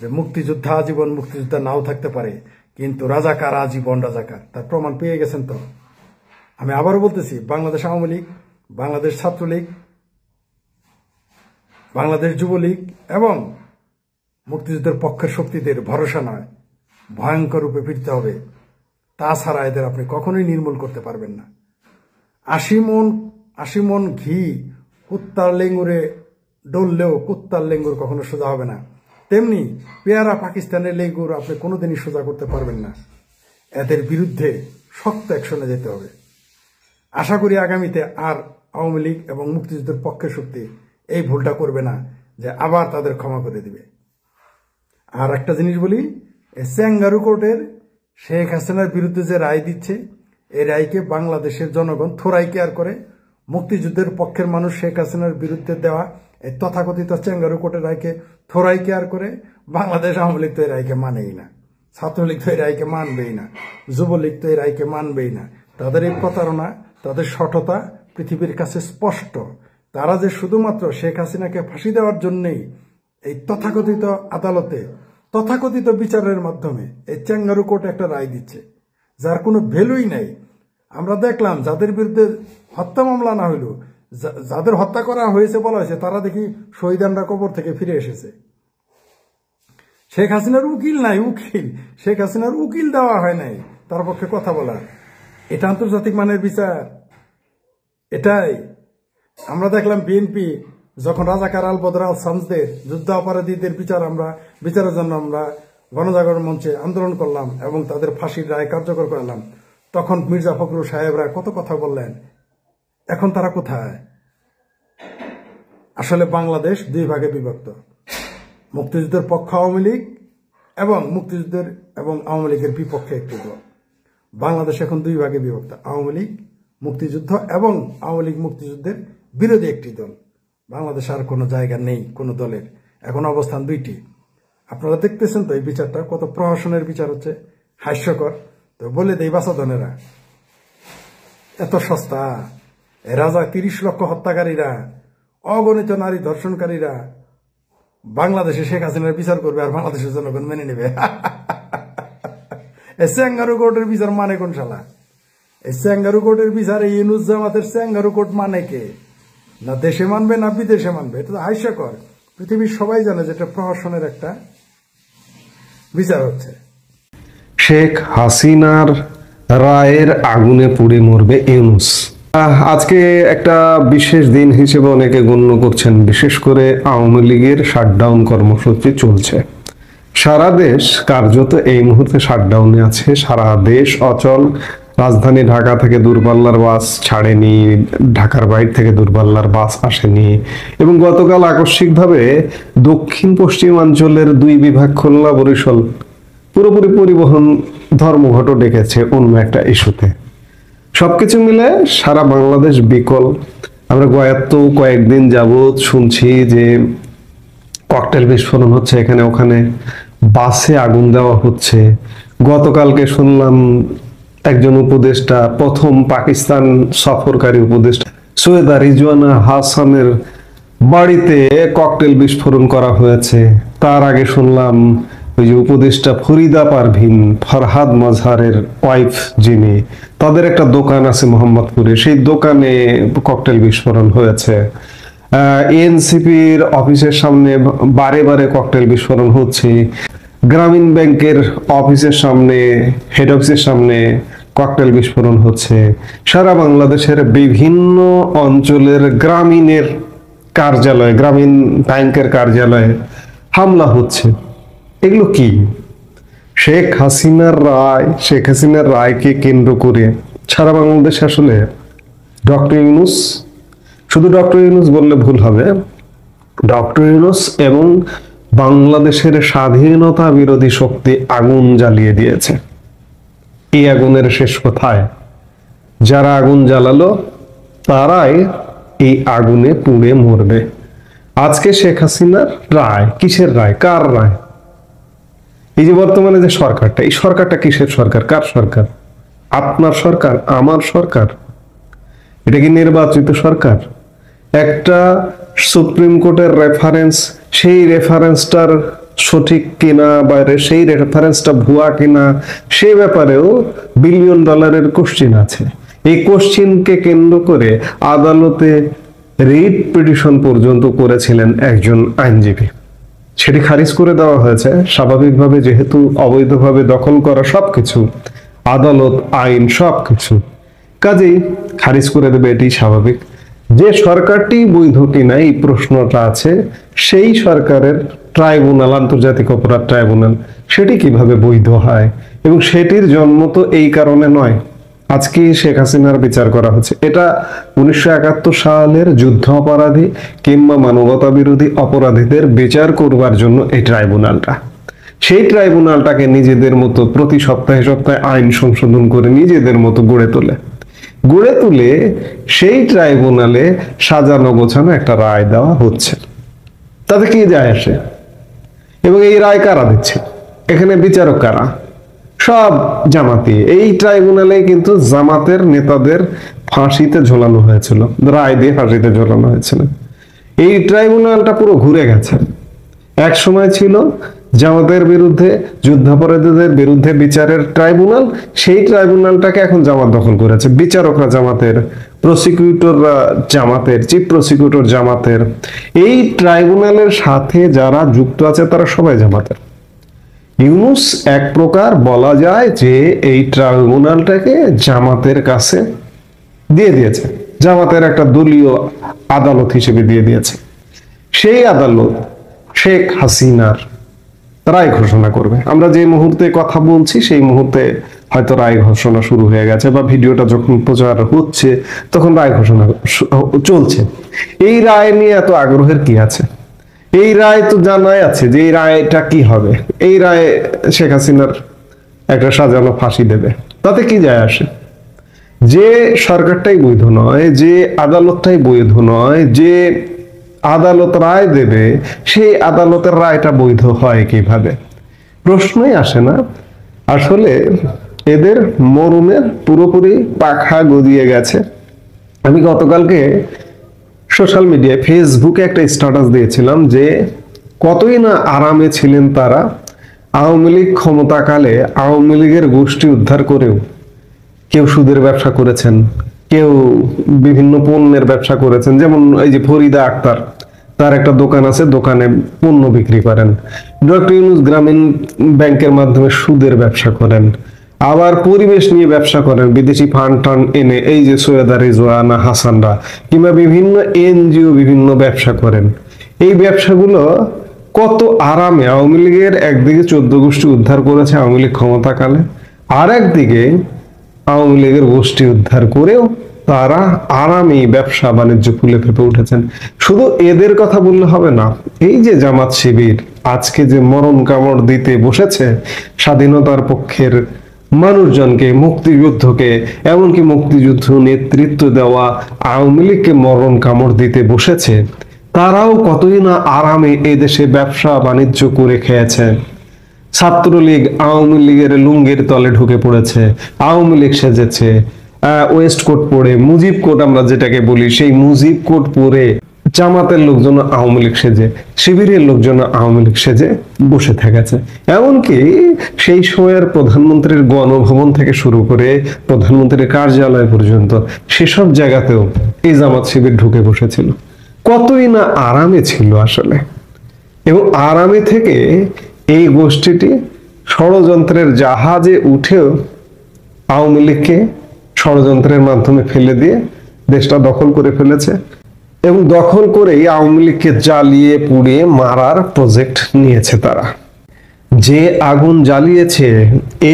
যে মুক্তিযোদ্ধা আজীবন মুক্তিযোদ্ধা নাও থাকতে পারে, কিন্তু রাজাকার আজীবন রাজাকার। তার প্রমাণ পেয়ে গেছেন তো। আমি আবারও বলতেছি, বাংলাদেশ আওয়ামী লীগ, বাংলাদেশ ছাত্রলীগ, বাংলাদেশ যুবলীগ এবং মুক্তিযুদ্ধের পক্ষের শক্তিদের ভরসা নয়, ভয়ঙ্কর রূপে ফিরতে হবে। তাছাড়া এদের আপনি কখনোই নির্মূল করতে পারবেন না। ৮০ মন ঘি কুত্তার লেঙ্গুরে ডললেও কুত্তার লেঙ্গুর কখনো সোজা হবে না। তেমনি পেয়ারা পাকিস্তানের লেঙ্গুর আপনি কোনোদিনই সোজা করতে পারবেন না। এদের বিরুদ্ধে শক্ত অ্যাকশনে যেতে হবে। আশা করি আগামীতে আর আওয়ামী লীগ এবং মুক্তিযুদ্ধের পক্ষের শক্তি এই ভুলটা করবে না, যে আবার তাদের ক্ষমা করে দিবে। আর একটা জিনিস বলি, ক্যাঙ্গারু কোর্টের শেখ হাসিনার বিরুদ্ধে যে রায় দিচ্ছে, এই রায়কে বাংলাদেশের জনগণ থোড়াই কেয়ার করে। মুক্তিযুদ্ধের পক্ষের মানুষ শেখ হাসিনার বিরুদ্ধে দেওয়া এই তথাকথিত ক্যাঙ্গারু কোর্টের রায়কে থোড়াই কেয়ার করে। বাংলাদেশ আওয়ামী লীগ তো এই রায়কে মানেই না। ছাত্রলীগ তো এই রায়কে মানবেই না, যুবলীগ তো এই রায়কে মানবেই না। তাদের এই প্রতারণা, তাদের সঠতা পৃথিবীর কাছে স্পষ্ট। তারা যে শুধুমাত্র শেখ হাসিনাকে ফাঁসি দেওয়ার জন্যই এই তথাকথিত আদালতে তথাকথিত বিচারের মাধ্যমে এই চ্যাঙ্গারু কোর্ট একটা রায় দিচ্ছে, যার কোনো ভ্যালুই নাই। আমরা দেখলাম যাদের বিরুদ্ধে হত্যা মামলা না হইল, যাদের হত্যা করা হয়েছে বলা হয়েছে, তারা দেখি শহীদানরা কবর থেকে ফিরে এসেছে। শেখ হাসিনার উকিল নাই, শেখ হাসিনার উকিল দেওয়া হয় নাই তার পক্ষে কথা বলার। এটা আন্তর্জাতিক মানের বিচার? এটাই আমরা দেখলাম বিএনপি যখন রাজাকার আল বদর আল শামসদের যুদ্ধ অপরাধীদের বিচারের জন্য আমরা গণজাগরণ মঞ্চে আন্দোলন করলাম এবং তাদের ফাঁসির রায় কার্যকর করলাম, তখন মির্জা ফখরুল সাহেবরা কত কথা বললেন। এখন তারা কোথায়? আসলে বাংলাদেশ দুই ভাগে বিভক্ত। মুক্তিযুদ্ধের পক্ষ আওয়ামী লীগ এবং মুক্তিযুদ্ধের এবং আওয়ামী লীগের বিপক্ষে একটি দল। বাংলাদেশ এখন দুই ভাগে বিভক্ত, আওয়ামী লীগ মুক্তিযুদ্ধ এবং আওয়ামী লীগ মুক্তিযুদ্ধের বিরোধী একটি দল। বাংলাদেশ আর কোনো জায়গা নেই কোনো দলের, এখন অবস্থান দুইটি। আপনারা দেখতেছেন তো এই বিচারটা কত প্রহসনের বিচার হচ্ছে, হাস্যকর। তো বলে দেই বাসাধনেরা, এত সস্তা? রাজা 30 লক্ষ হত্যাকারীরা, অগণিত নারী ধর্ষণকারীরা বাংলাদেশে শেখ হাসিনার বিচার করবে আর বাংলাদেশের জনগণ মেনে নেবে? এই চ্যাঙ্গারু কোর্টের বিচার মানে কোন শালা? এই চ্যাঙ্গারু কোর্টের বিচার এই ইউনুস জামাতের চ্যাঙ্গারু কোর্ট মানে কে? না দেশে মানবে না বিদেশে মানবে? এটা তো হাস্যকর। পৃথিবীর সবাই জানে যে এটা প্রহসনের একটা বিচার হচ্ছে। শেখ হাসিনার রায়ের আগুনে পুড়ে মরবে ইউনুস। আজকে একটা বিশেষ দিন হিসেবে অনেকে গণ্য করছেন, বিশেষ করে আওয়ামী লীগের শাটডাউন কর্মসূচি চলছে। সারা দেশ কার্যত এই মুহূর্তে শাটডাউনে আছে, সারা দেশ অচল। রাজধানী ঢাকা থেকে দূরপাল্লার বাস ছাড়েনি, ঢাকার বাইরে থেকে দূরপাল্লার বাস আসেনি, এবং গতকাল আকস্মিকভাবে দক্ষিণ পশ্চিমাঞ্চলের 2 বিভাগ খুলনা বরিশাল পুরোপুরি পরিবহন ধর্মঘটও ডেকেছে অন্য একটা ইস্যুতে। সবকিছু মিলে সারা বাংলাদেশ বিকল। আমরা কয়েকদিন যাবৎ শুনছি যে ককটেল বিস্ফোরণ হচ্ছে এখানে ওখানে, বাসে আগুন দেওয়া হচ্ছে। গতকালকে শুনলাম একজন উপদেষ্টা, প্রথম পাকিস্তান সফরকারী উপদেষ্টা সৈয়দা রিজওয়ানা হাসানের বাড়িতে ককটেল বিস্ফোরণ করা হয়েছে। তার আগে শুনলাম ওই যে উপদেষ্টা ফরিদা পারভিন, ফরহাদ মাজহারের ওয়াইফ যিনি, তাদের একটা দোকান আছে মোহাম্মদপুরে, সেই দোকানে ককটেল বিস্ফোরণ হয়েছে। এনসিপির অফিসের সামনে বারে বারে ককটেল বিস্ফোরণ হচ্ছে। গ্রামীণ ব্যাংকের অফিসের সামনে, হেড অফিসের সামনে ককটেল বিস্ফোরণ হচ্ছে। সারা বাংলাদেশের বিভিন্ন অঞ্চলের গ্রামীণের কার্যালয়, গ্রামীণ ব্যাংকের কার্যালয়ে হামলা হচ্ছে। এগুলো কি? শেখ হাসিনার রায়কে কেন্দ্র করে সারা বাংলাদেশ আসলে ডক্টর ইউনূস, শুধু ডক্টর ইউনূস বললে ভুল হবে, ডক্টর ইউনূস এবং বাংলাদেশের স্বাধীনতা বিরোধী শক্তি আগুন জ্বালিয়ে দিয়েছে। এই আগুনের শেষ কোথায়? যারা আগুন জ্বালালো তারাই এই আগুনে পুড়ে মরবে। আজকে শেখ হাসিনার রায়, কিসের রায়, কার রায়? এই যে বর্তমানে যে সরকারটা, এই সরকারটা কিসের সরকার, কার সরকার? আপনার সরকার, আমার সরকার? এটা কি নির্বাচিত সরকার? একটা সুপ্রিম কোর্টের রেফারেন্স, সেই রেফারেন্সটার সঠিক কিনা বা সেই রেফারেন্সটা ভুয়া কিনা, সে ব্যাপারেও $বিলিয়ন কোশ্চিন আছে। এই কোশ্চিনকে কেন্দ্র করে আদালতে রিট পিটিশন পর্যন্ত করেছিলেন একজন আইনজীবী, সেটি খারিজ করে দেওয়া হয়েছে। স্বাভাবিকভাবে, যেহেতু অবৈধভাবে দখল করা সবকিছু, আদালত, আইন সবকিছু, কাজেই খারিজ করে দেবে, এটি স্বাভাবিক। যে সরকারটি বৈধ কিনা এই প্রশ্নটা আছে, সেই সরকারের ট্রাইব্যুনাল, আন্তর্জাতিক অপরাধ ট্রাইব্যুনাল, সেটি কিভাবে বৈধ হয়? এবং সেটির জন্ম তো এই কারণে নয়, আজকে শেখ হাসিনার বিচার করা হচ্ছে। এটা 1971 সালের যুদ্ধ অপরাধী কিংবা মানবতা বিরোধী অপরাধীদের বিচার করবার জন্য এই ট্রাইব্যুনালটা। সেই ট্রাইব্যুনালটাকে নিজেদের মতো প্রতি সপ্তাহে আইন সংশোধন করে নিজেদের মতো গড়ে তুলে সেই ট্রাইব্যুনালে সাজানো গোছানো একটা রায় দেওয়া হচ্ছে। তাতে কি যায় আসে? এবং এই রায় কারা দিচ্ছে? এখানে বিচারক কারা? সব জামাতি। এই ট্রাইব্যুনালে কিন্তু জামাতের নেতাদের ফাঁসিতে ঝোলানো হয়েছিল, রায় দিয়ে ফাঁসিতে ঝোলানো হয়েছিল। এই ট্রাইব্যুনালটা পুরো ঘুরে গেছে। এক সময় ছিল জামাতের বিরুদ্ধে, যুদ্ধাপরাধীদের বিরুদ্ধে বিচারের ট্রাইব্যুনাল, সেই ট্রাইব্যুনালটাকে এখন জামাত দখল করেছে। বিচারকরা জামাতের, প্রসিকিউটররা জামাতের, চিফ প্রসিকিউটর জামাতের। এই ট্রাইব্যুনালের সাথে যারা যুক্ত আছে তারা সবাই জামাতের। ইউনূস এক প্রকার বলা যায় যে এই ট্রাইব্যুনালটাকে জামাতের কাছে দিয়ে দিয়েছে, জামাতের একটা দলীয় আদালত হিসেবে দিয়ে দিয়েছে। সেই আদালত শেখ হাসিনার রায় ঘোষণা করবে। আমরা যে মুহূর্তে কথা বলছি সেই মুহূর্তে হয়তো রায় ঘোষণা শুরু হয়ে গেছে, বা ভিডিওটা যখন প্রচার হচ্ছে তখন রায় ঘোষণা চলছে। এই রায় নিয়ে এত আগ্রহের কি আছে? এই রায় তো জানাই আছে যে এই রায়টা কি হবে। এই রায় শেখ হাসিনার একটা সাজানো ফাঁসি দেবে, তাতে কি যায় আসে? যে সরকারটাই বৈধ নয়, যে আদালতটাই বৈধ নয়, যে আদালত রায় দেবে সেই আদালতের রায়টা বৈধ হয় কিভাবে? প্রশ্নই আসে না। আসলে এদের মরণের পুরোপুরি পাখা গদিয়ে গেছে। আমি গতকালকে সোশ্যাল মিডিয়ায়, ফেসবুকে একটা স্ট্যাটাস দিয়েছিলাম যে কতই না আরামে ছিলেন তারা। আওয়ামী লীগ ক্ষমতাকালে আওয়ামী লীগের গোষ্ঠী উদ্ধার করেও কেউ সুদের ব্যবসা করেছেন, কেউ বিভিন্ন পণ্যের ব্যবসা করেছেন। যেমন এই যে ফরিদা আক্তার, তার একটা দোকান আছে, দোকানে পণ্য বিক্রি করেন। ডক্টর ইউনূস গ্রামীণ ব্যাংকের মাধ্যমে সুদের ব্যবসা করেন, আবার পরিবেশ নিয়ে ব্যবসা করেন, বিদেশি ফান্ড টান এনে, এই যে সৈয়দা রিজওয়ানা হাসানরা, কিংবা বিভিন্ন এনজিও বিভিন্ন ব্যবসা করেন। এই ব্যবসাগুলো কত আরামে আওয়ামী লীগের একদিকে 14 গোষ্ঠী উদ্ধার করেছে আওয়ামী লীগ ক্ষমতাকালে, আর একদিকে আওয়ামী লীগের গোষ্ঠী উদ্ধার করেও তারা আরামে ব্যবসা বাণিজ্য ফুলে ফেপে উঠেছেন। শুধু এদের কথা বললে হবে না, এই যে জামাত শিবির আজকে যে মরণ কামড় দিতে বসেছে স্বাধীনতার পক্ষের মানুষজনকে, মুক্তিযুদ্ধকে, এমনকি মুক্তিযুদ্ধ নেতৃত্ব দেওয়া আওয়ামী লীগকে মরণ কামড় দিতে বসেছে, তারাও কতই না আরামে এই দেশে ব্যবসা বাণিজ্য করে খেয়েছে। ছাত্রলীগ আওয়ামী লীগের লুঙ্গির তলে ঢুকে পড়েছে, আওয়ামী লীগ সেজেছে, ওয়েস্ট কোট পরে, মুজিব কোট আমরা যেটাকে বলি, সেই মুজিব কোট পরে জামাতের লোকজন আওয়ামী লীগ সেজে, শিবিরের লোকজন আওয়ামী লীগ সেজে বসে থেকেছে। এমনকি সেই সময়ের প্রধানমন্ত্রীর গণভবন থেকে শুরু করে প্রধানমন্ত্রীর কার্যালয় পর্যন্ত সেসব জায়গাতেও এই জামাত শিবির ঢুকে বসেছিল। কতই না আরামে ছিল আসলে। এবং আরামে থেকে এই গোষ্ঠীটি ষড়যন্ত্রের জাহাজে উঠেও আওয়ামী লীগকে ষড়যন্ত্রের মাধ্যমে ফেলে দিয়ে দেশটা দখল করে ফেলেছে, এবং দখল করেই আওয়ামী লীগকে জ্বালিয়ে পুড়িয়ে মারার প্রজেক্ট নিয়েছে তারা। যে আগুন জ্বালিয়েছে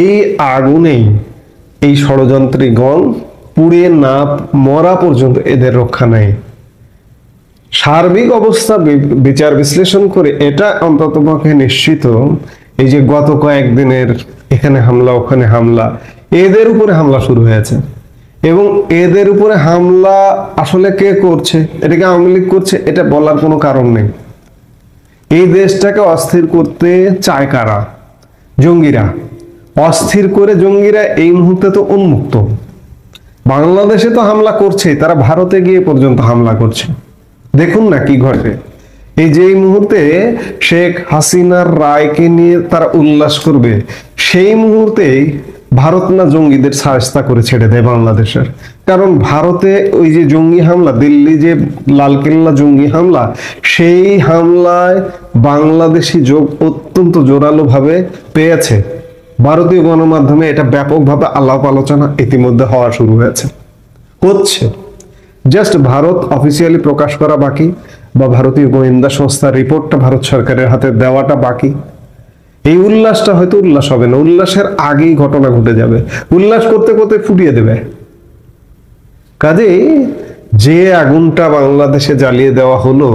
এই আগুনেই এই ষড়যন্ত্রীগণ পুড়িয়ে না মরা পর্যন্ত এদের রক্ষা নেই। সার্বিক অবস্থা বিচার বিশ্লেষণ করে এটা অন্ততপক্ষে নিশ্চিত, এই যে গত কয়েকদিনের এখানে হামলা ওখানে হামলা, এদের উপরে হামলা শুরু হয়েছে। এবং এদের উপরে হামলা আসলে কে করছে? এটাকে আওয়ামী লীগ করছে এটা বলার কোনো কারণ নেই। এই দেশটাকে অস্থির করতে চায় কারা? জঙ্গিরা। অস্থির করে জঙ্গিরা এই মুহূর্তে তো উন্মুক্ত। বাংলাদেশে তো হামলা করছে, তারা ভারতে গিয়ে পর্যন্ত হামলা করছে। দেখুন না কি ঘটে। এই যে এই মুহূর্তে শেখ হাসিনার রায়কে নিয়ে তারা উল্লাস করবে, সেই মুহূর্তেই ভারত না জঙ্গিদের সাহায্য করে ছেড়ে দেয় বাংলাদেশের। কারণ ভারতে ওই যে জঙ্গি হামলা, দিল্লি যে লালকেল্লা জঙ্গি হামলা, সেই হামলায় বাংলাদেশি যোগ অত্যন্ত জোরালো ভাবে পেয়েছে। ভারতীয় গণমাধ্যমে এটা ব্যাপকভাবে আলাপ আলোচনা ইতিমধ্যে হওয়া শুরু হয়েছে, হচ্ছে। জাস্ট ভারত অফিসিয়ালি প্রকাশ করা বাকি, বা ভারতীয় গোয়েন্দা সংস্থার রিপোর্টটা ভারত সরকারের হাতে দেওয়াটা বাকি। এই উল্লাসটা হয়তো উল্লাস হবে না, উল্লাসের আগেই ঘটনা ঘটে যাবে। উল্লাস করতে করতে ফুটিয়ে দেবে। কাজেই যে আগুনটা বাংলাদেশে জ্বালিয়ে দেওয়া হলো,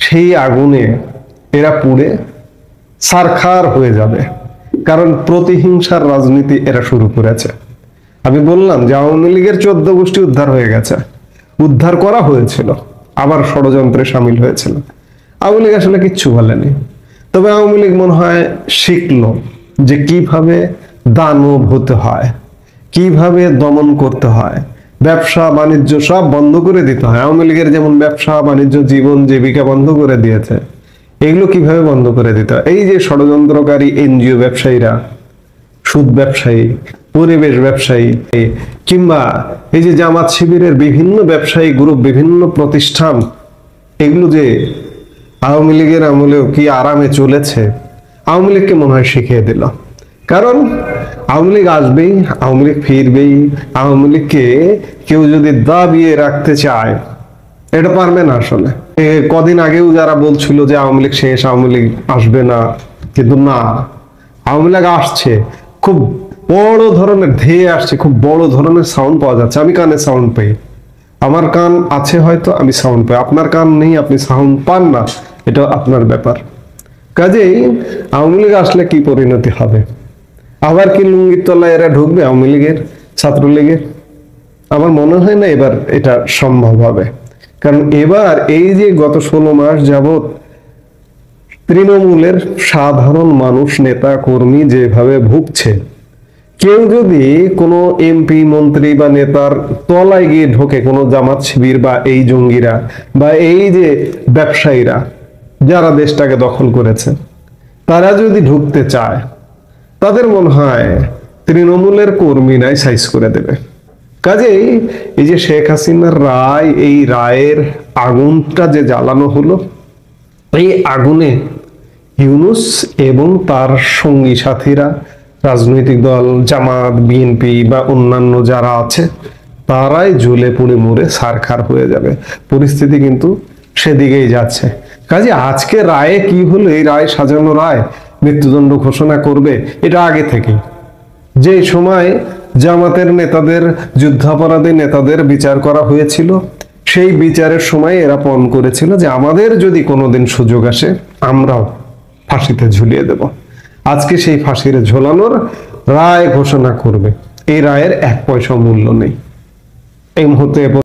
সেই আগুনে এরা পুড়ে ছারখার হয়ে যাবে। কারণ প্রতিহিংসার রাজনীতি এরা শুরু করেছে। আমি বললাম যে আওয়ামী লীগের 14 গোষ্ঠী উদ্ধার হয়ে গেছে, উদ্ধার করা হয়েছিল, আবার ষড়যন্ত্রে সামিল হয়েছিল। আওয়ামী লীগ আসলে কিচ্ছু বলেনি। তবে আওয়ামী লীগ মনে হয় শিখলো যে কিভাবে দানব হতে হয়, কিভাবে দমন করতে হয়, ব্যবসা বাণিজ্য সব বন্ধ করে দিতে হয়। আওয়ামী লীগের যেমন ব্যবসা বাণিজ্য জীবন জীবিকা বন্ধ করে দিয়েছে, এগুলো কিভাবে বন্ধ করে দিতে হয়। এই যে ষড়যন্ত্রকারী এনজিও ব্যবসায়ীরা, সুদ ব্যবসায়ী, পরিবেশ ব্যবসায়ী, কিংবা এই যে জামাত শিবিরের বিভিন্ন ব্যবসায়ী গ্রুপ, বিভিন্ন প্রতিষ্ঠান, এগুলো যে আওয়ামী লীগের আমলেও কি আরামে চলেছে, আওয়ামী লীগকে মনে হয় শিখিয়ে দিল। কারণ আওয়ামী লীগ আসবেই, আওয়ামী লীগ ফিরবেই। আওয়ামী লীগকে কেউ যদি দাবিয়ে রাখতে চায়, এটা পারবে না আসলে। কদিন আগেও যারা বলছিল যে আওয়ামী লীগ শেষ, আওয়ামী লীগ আসবে না, কিন্তু না, আওয়ামী লীগ আসছে। খুব বড় ধরনের ধেয়ে আসছে, খুব বড় ধরনের সাউন্ড পাওয়া যাচ্ছে। আমি কানে সাউন্ড পাই, আমার কান আছে হয়তো, আমি সাউন্ড পাই। আপনার কান নেই, আপনি সাউন্ড পান না, এটা আপনার ব্যাপার। কাজেই আওয়ামী লীগ আসলে কি পরিণতি হবে? আবার কি লুঙ্গির তলায় এরা ঢুকবে আওয়ামী লীগের, ছাত্রলীগের? আমার মনে হয় না এবার এটা সম্ভব হবে। কারণ এবার এই যে গত 16 মাস যাবত তৃণমূলের সাধারণ মানুষ, নেতা কর্মী যেভাবে ভুগছে, কেউ যদি কোনো এমপি মন্ত্রী বা নেতার তলায় গিয়ে ঢোকে, কোনো জামাত শিবির বা এই জঙ্গিরা বা এই যে ব্যবসায়ীরা যারা দেশটাকে দখল করেছে, তারা যদি ঢুকতে চায়, তাদের মনে হয় তৃণমূলের কর্মীরাই সাইজ করে দেবে। কাজেই এই যে শেখ হাসিনার রায়, এই রায়ের আগুনটা যে জ্বালানো হলো, এই আগুনে ইউনূস এবং তার সঙ্গী সাথীরা, রাজনৈতিক দল জামাত, বিএনপি বা অন্যান্য যারা আছে, তারাই জ্বলে পুড়ে মরে ছারখার হয়ে যাবে। পরিস্থিতি কিন্তু সেদিকেই যাচ্ছে। কাজে আজকে রায়ে কি হলো, এই রায় সাজানো রায় মৃত্যুদণ্ড ঘোষণা করবে, এটা আগে থেকেই। যে সময় জামাতের নেতাদের, যুদ্ধাপরাধী নেতাদের বিচার করা হয়েছিল, সেই বিচারের সময় এরা পণ করেছিল যে আমাদের যদি কোনোদিন সুযোগ আসে আমরাও ফাঁসিতে ঝুলিয়ে দেব। আজকে সেই ফাঁসিতে ঝোলানোর রায় ঘোষণা করবে। এই রায়ের 1 পয়সা মূল্য নেই এই মুহূর্তে।